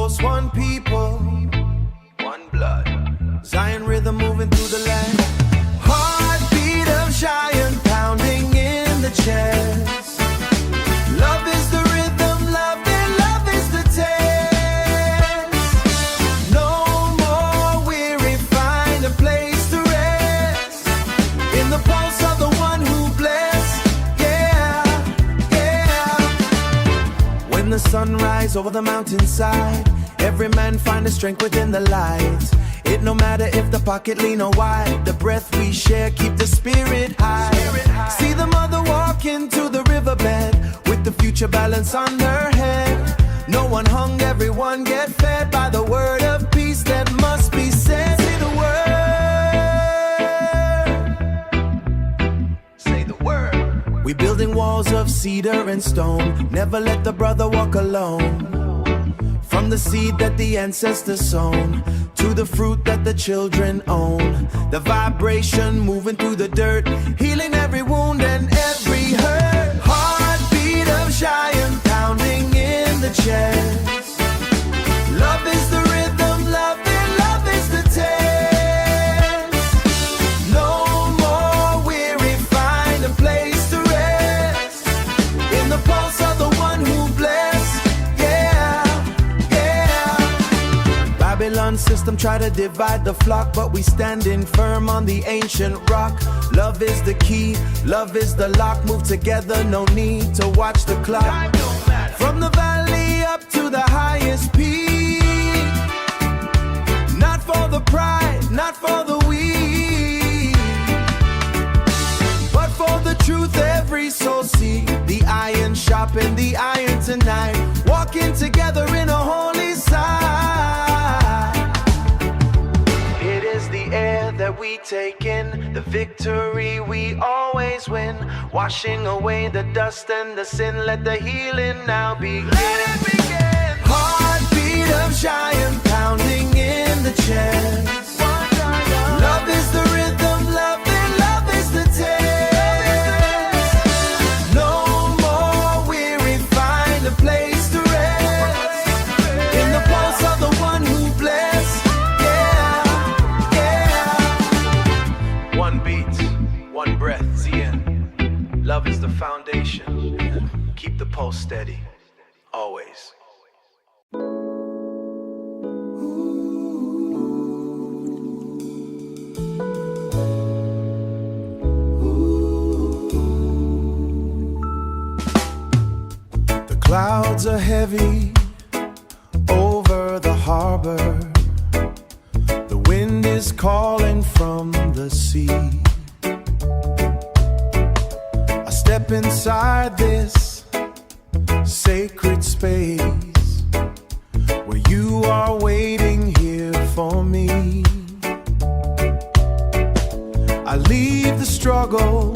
Coast, one people, one blood. Zion rhythm moving through the land. Heartbeat of giant pounding in the chest. Love is the rhythm, love is the test. No more weary, find a place to rest. In the pulse of the one who bless. Yeah, yeah. When the sun rises over the mountainside, every man find the strength within the light. It no matter if the pocket lean or wide, the breath we share keep the spirit high. See the mother walk into the riverbed with the future balance on her head. No one hung, everyone get fed by the word of peace that must be said. Say the word. Say the word. We building walls of cedar and stone. Never let the brother walk alone. From the seed that the ancestors sown to the fruit that the children own. The vibration moving through the dirt, healing every wound and every hurt. Heartbeat of giant pounding in the chest. Love is the rhythm, love is the test. No more weary, find a place to rest. In the pulse of the one who bless. Babylon system try to divide the flock, but we standing firm on the ancient rock. Love is the key, love is the lock. Move together, no need to watch the clock. From the valley up to the highest peak. Not for the pride, not for the weak, but for the truth every soul seek. The iron sharpen the iron tonight. Walking together in a holy side. Air that we take in, the victory we always win. Washing away the dust and the sin, let the healing now begin. Let it begin. Heartbeat of giant pounding in the chest. Love is the rhythm, love is the test. No more weary, find a place to rest. In the pulse of the one who bless. One beat, one breath, ZN. Love is the foundation. Keep the pulse steady, always. The clouds are heavy over the harbor. The wind is calling from the sea. I step inside this sacred space where you are waiting here for me. I leave the struggle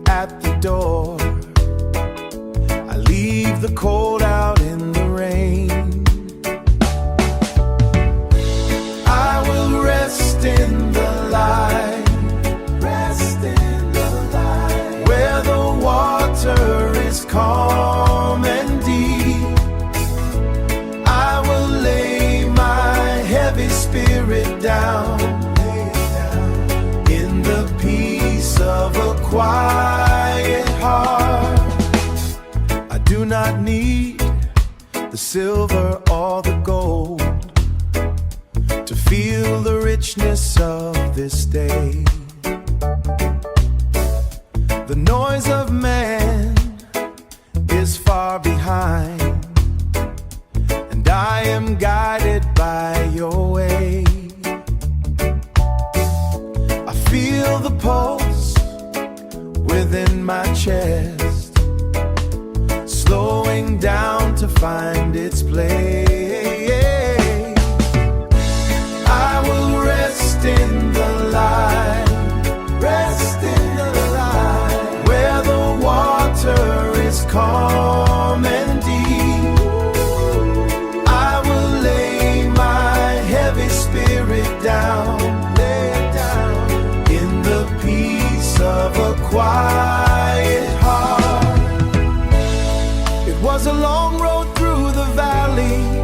at the door. I leave the cold out in the rain. I will rest in the light, rest in the light, where the water is calm and deep. I will lay my heavy spirit down, in the peace of a quiet heart. I do not need the silver or the gold to feel the richness of this day. The noise of man is far behind, and I am guided by your way. I feel the pulse within my chest, slowing down to find its place. I will rest in the light, rest in the light, where the water is calm and deep. I will lay my heavy spirit down, lay it down, in the peace of a quiet heart. It was a long road through the valley,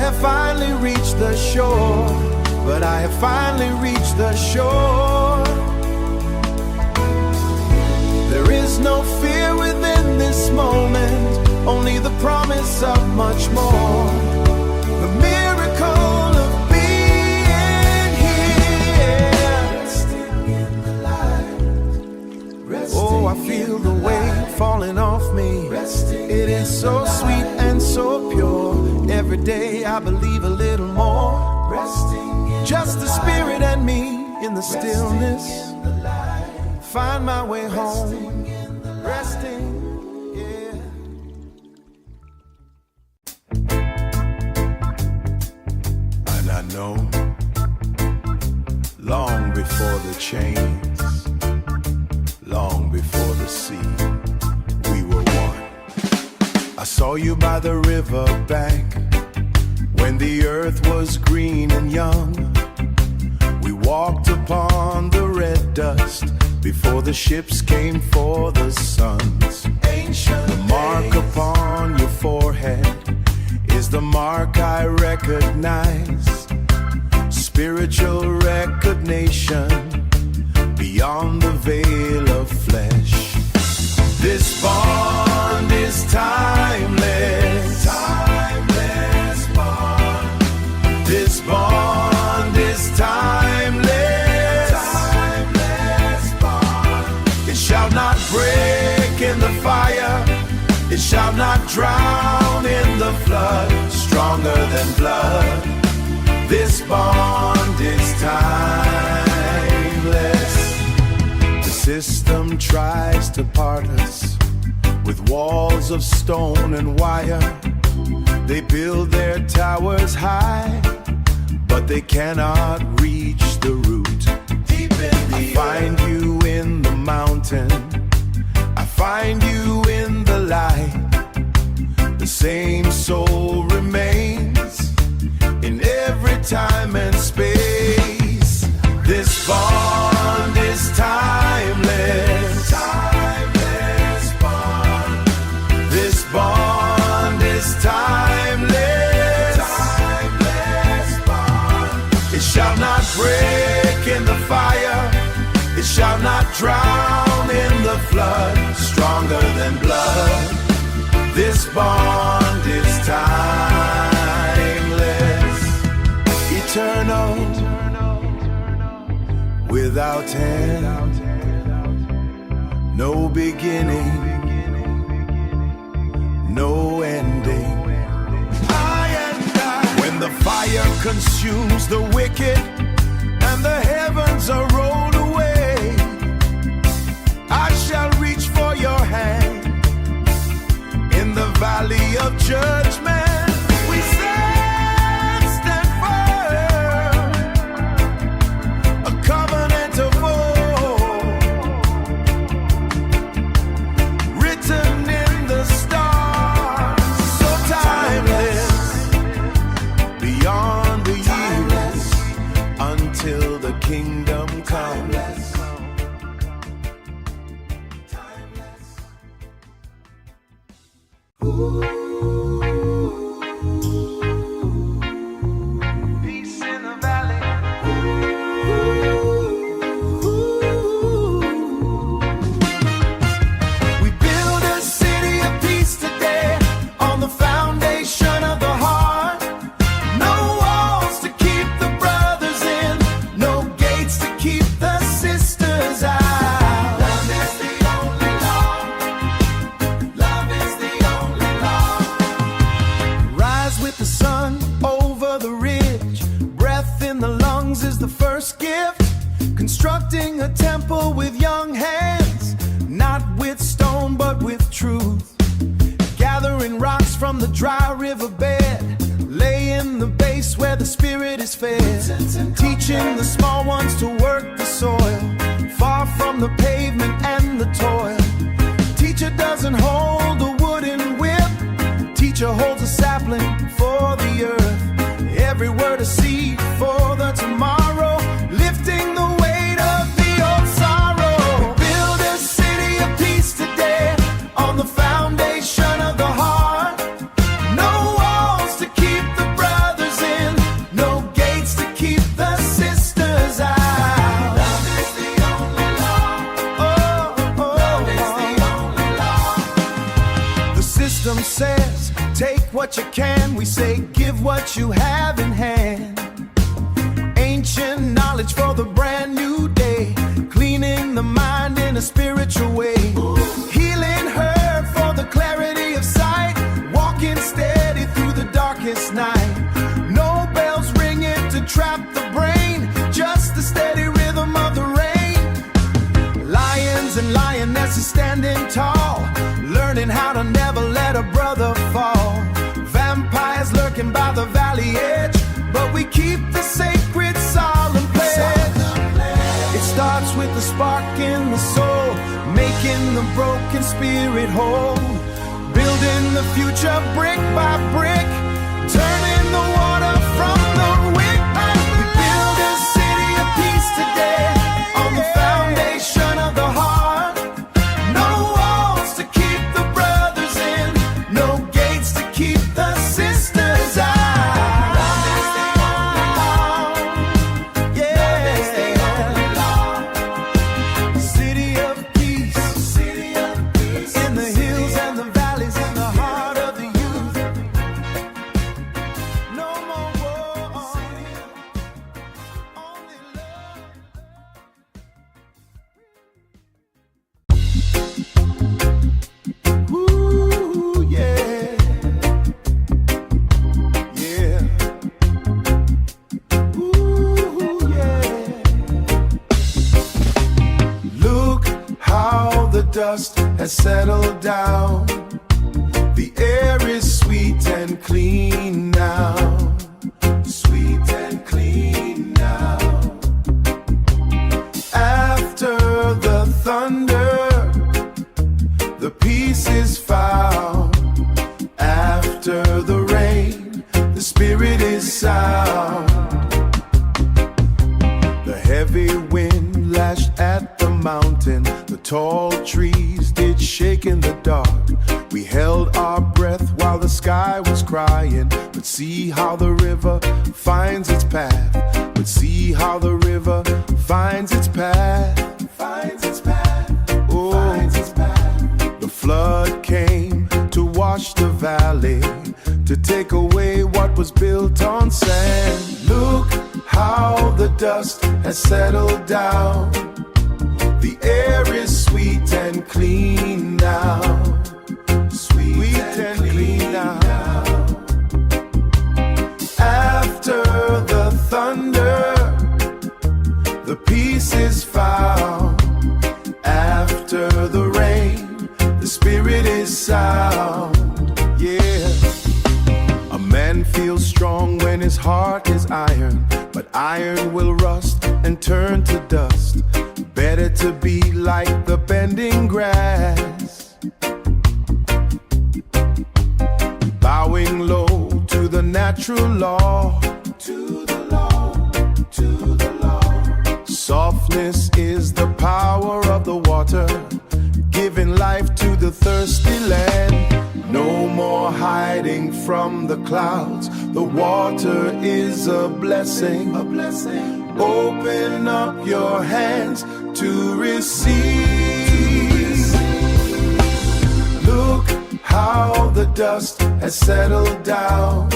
have finally reached the shore. But I have finally reached the shore. There is no fear within this moment, only the promise of much more. The miracle of being here. Resting in the light. Oh, I feel the weight falling off me. It is so sweet and so pure. Every day I believe a little more. Just the Spirit and me in the stillness. Find my way home. Resting, yeah. And I know long before the chains, long before the sea, we were one. I saw you by the river bank when the earth was green and young. We walked upon the red dust before the ships came for the sons. The mark upon your forehead is the mark I recognize. Spiritual recognition beyond the veil of flesh. This bond is timeless. Timeless bond. This bond is timeless. Timeless bond. It shall not break in the fire. It shall not drown in the flood. Stronger than blood. This bond is timeless. The system tries to part us with walls of stone and wire. They build their towers high, but they cannot reach the root. I find you in the mountain. I find you in the light. The same soul remains in every time and space. This bond is timeless. Timeless bond. This bond is timeless. Timeless bond. It shall not break in the fire. It shall not drown in the flood. Stronger than blood. This bond is timeless. Eternal. Without end. No beginning. No ending. When the fire consumes the wicked and the heavens are rolled away, I shall reach for your hand in the valley of judgment. We stand firm, a covenant of old, written in the stars, so timeless, beyond the years, until the kingdom comes. Peace in the valley. We build a city of peace today on the foundation of the heart. No walls to keep the brothers in, no gates to keep the sisters out. Love is the only law. Love is the only law. Rise with the sun over the ridge. Breath in the lungs is the first gift. Constructing a temple with young hands, not with stone but with truth. Gathering rocks from the dry riverbed, laying the base where the spirit is fed. Teaching the small ones to work the soil, far from the pavement and the toil. Teacher doesn't hold a wooden whip. Teacher holds a sapling for the earth. Every word a seed for the tomorrow, lifting the weight of the old sorrow. Build a city of peace today on the foundation of the heart. No walls to keep the brothers Wisdom says, take what you can. We say, give what you have in hand. Ancient knowledge for the brand new day, cleaning the mind in a spiritual way. Healing herb for the clarity of sight, walking steady through the darkest night. No bells ringing to trap the brain, just the steady rhythm of the rain. Lions and lionesses standing tall, learning how to never let a brother fall. Vampires lurking by the valley edge, but we keep the sacred solemn pledge. It starts with a spark in the soul, making the broken spirit whole. Building the future brick by brick, turning the water from the wick. We build a city of peace today on the foundation of the heart. No walls to keep the brothers in, no gates to keep the sisters out. Dust has settled down. The air is sweet and clean now. Sweet and clean now. After the thunder, the peace is found. After the rain, the spirit is sound. The heavy wind lashed at the mountain. The tall trees did shake in the dark. We held our breath while the sky was crying. But see how the river finds its path. But see how the river finds its path. Finds its path. Oh, finds its path. The flood came to wash the valley, to take away what was built on sand. Look how the dust has settled down. The air is sweet and clean now. Sweet and clean now. After the thunder, the peace is found. After the rain, the spirit is sound. Yeah. A man feels strong when his heart is iron, but iron will rust and turn to dust. Better to be like the bending grass, bowing low to the natural law. To the law, to the law. Softness is the power of the water, giving life to the thirsty land. No more hiding from the clouds. The water is a blessing, a blessing. Open up your hands to receive. Look how the dust has settled down.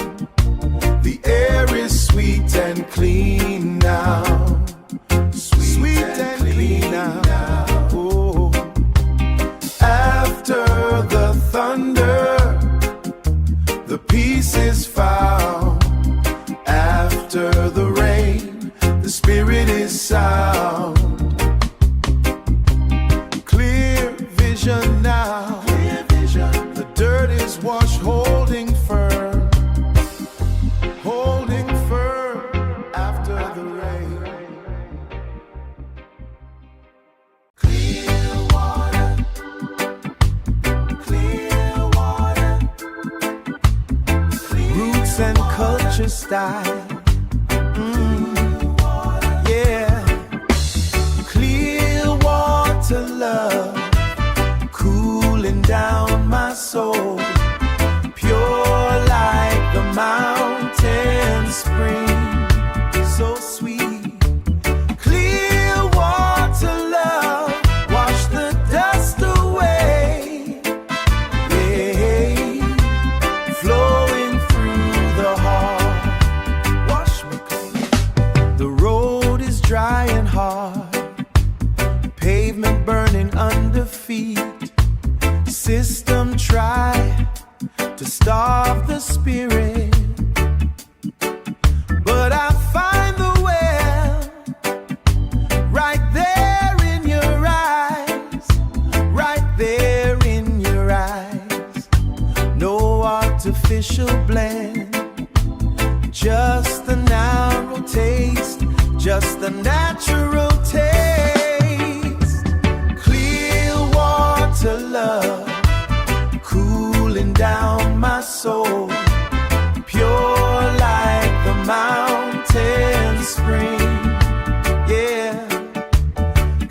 The air is sweet and clean now. Sweet and clean now. Oh. After the thunder, the peace is found. After the rain, the spirit is sound. Clear vision now. Clear vision. The dirt is washed, holding firm. Holding firm after the rain. Clear water. Clear water. Clear roots and culture style. Love, cooling down my soul, pure like the mountain spring, so sweet. Clear water, love, wash the dust away. Yeah. system try to starve the spirit, but I find the well right there in your eyes, right there in your eyes. No artificial blend, just the narrow taste, just the natural taste. Clear water love, cooling down my soul, pure like the mountain spring. Yeah,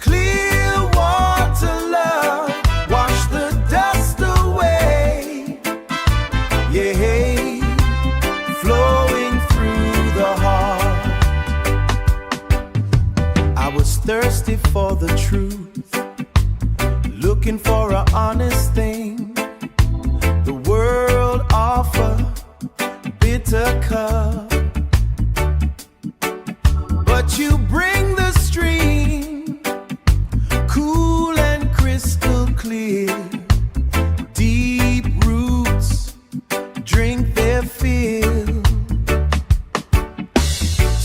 clear water love, wash the dust away. Yeah, flowing through the heart. I was thirsty for the truth, looking for an honest thing. The world offer bitter cup, but you bring the stream, cool and crystal clear. Deep roots drink their fill.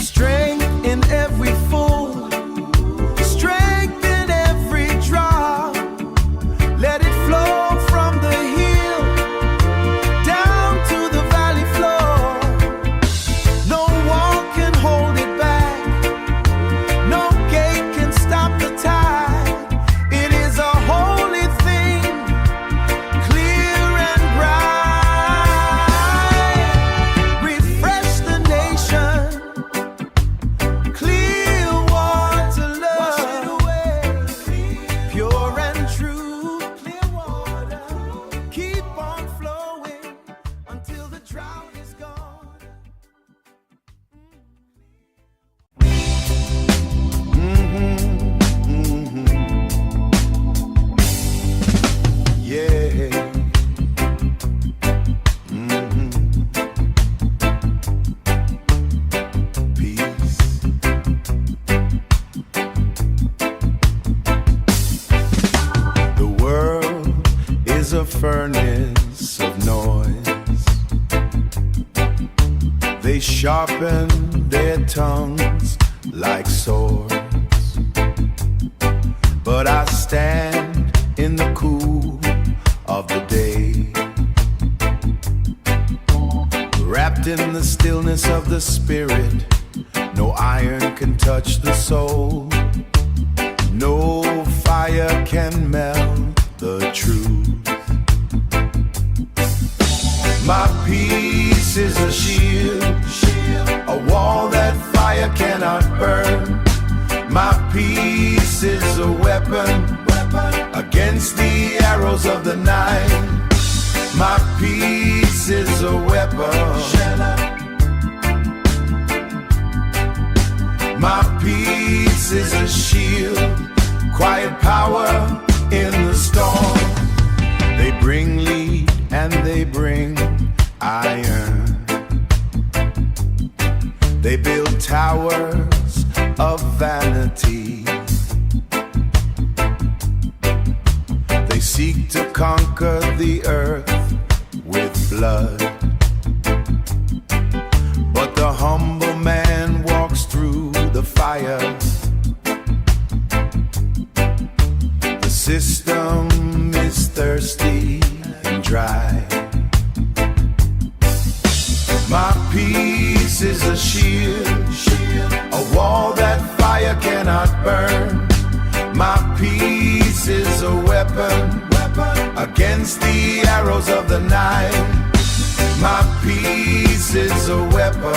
Strength in every fold, strength in every drop. Let it flow from the hill down to the valley floor. No wall can hold it back, no gate can stop the tide. It is a holy thing, clear and bright. Refresh the nation, clear water love, pure and true, clear water. Keep on flowing until the drought is gone. Yeah. Peace. The world is a furnace of noise. They sharpen their tongues like swords, but I stand in the cool of the day, wrapped in the stillness of the spirit. No iron can touch the soul, no fire can melt the truth. My peace is a shield, a wall that fire cannot burn. My peace is a weapon against the arrows of the night. My peace is a weapon. My peace is a shield, quiet power in the storm. They bring lead and they bring iron. They build towers of vanity. They seek to conquer the earth with blood, but the humble man walks through the fire. The system is thirsty and dry. My peace is a shield, a wall that fire cannot burn. My peace is a weapon against the arrows of the night. My peace is a weapon.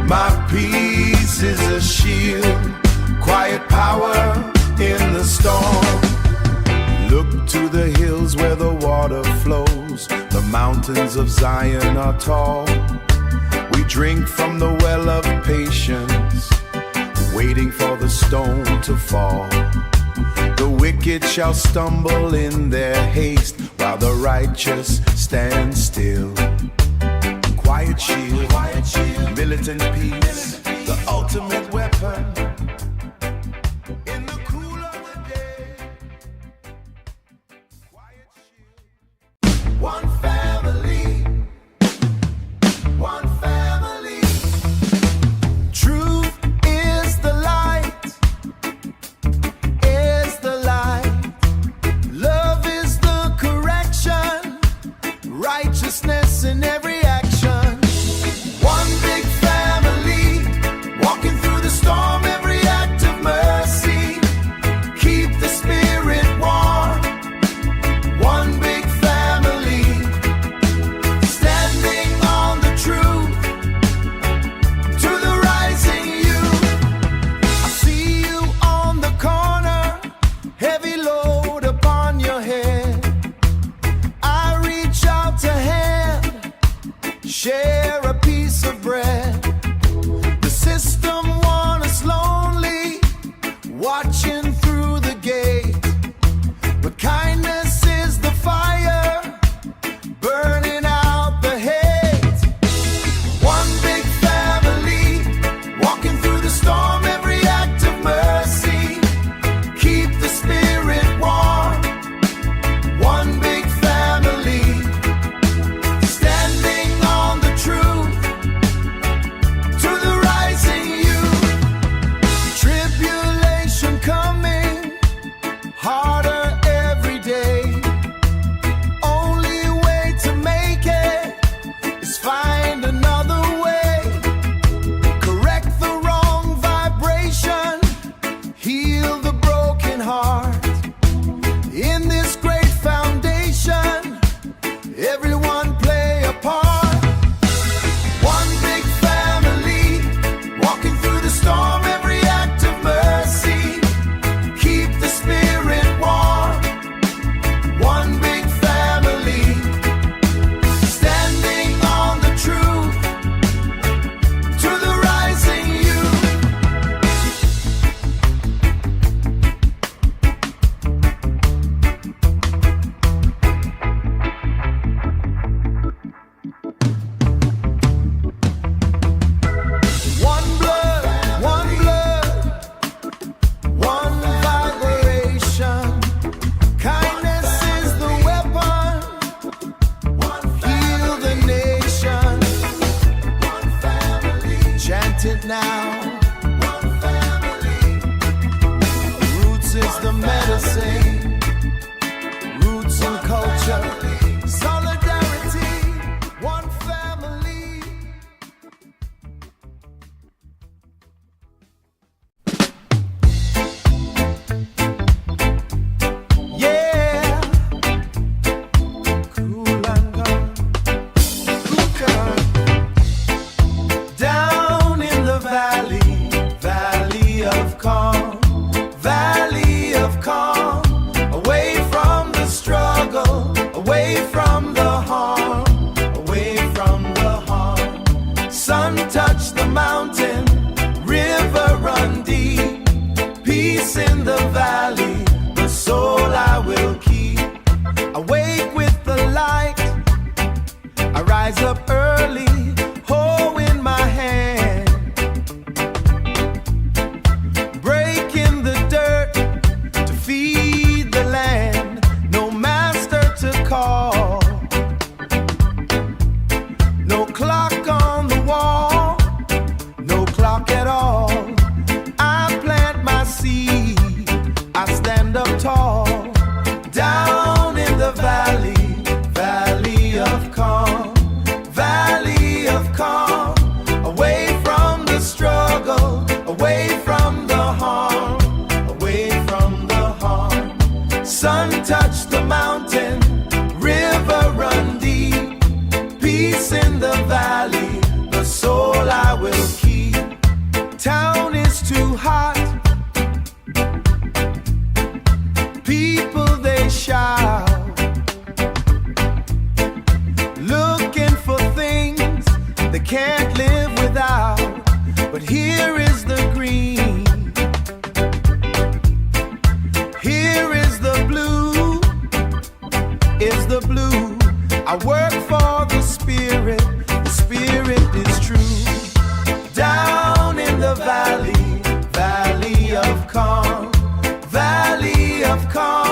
My peace is a shield, quiet power in the storm. Look to the hills where the water flows. The mountains of Zion are tall. We drink from the well of patience, waiting for the stone to fall. The wicked shall stumble in their haste, while the righteous stand still. Quiet shield, militant peace, the ultimate weapon. In the cool of the day. the medicine, roots and culture, solidarity, one family. Yeah, cool and calm, down in the valley, valley of calm, valley of calm, away from the struggle, away from the harm, away from the harm. Sun touch the mountain, river run deep, peace in the valley, the soul I will keep. Awake with the light, I rise up early, hoe in my hand, breaking the dirt to feed the land. No master to call, no clock on the wall, no clock at all. I plant my seed, I stand up tall, down in the valley, valley of calm, valley of calm, away from the struggle, away from the harm, away from the harm. Sun touch the mountain, river run deep, peace in the valley, the soul I will keep. Town is too hot, people they shout, looking for things they can't live without. But here is the green, here is the blue, is the blue. I work for the spirit is true. Down in the valley, valley of calm, valley of calm.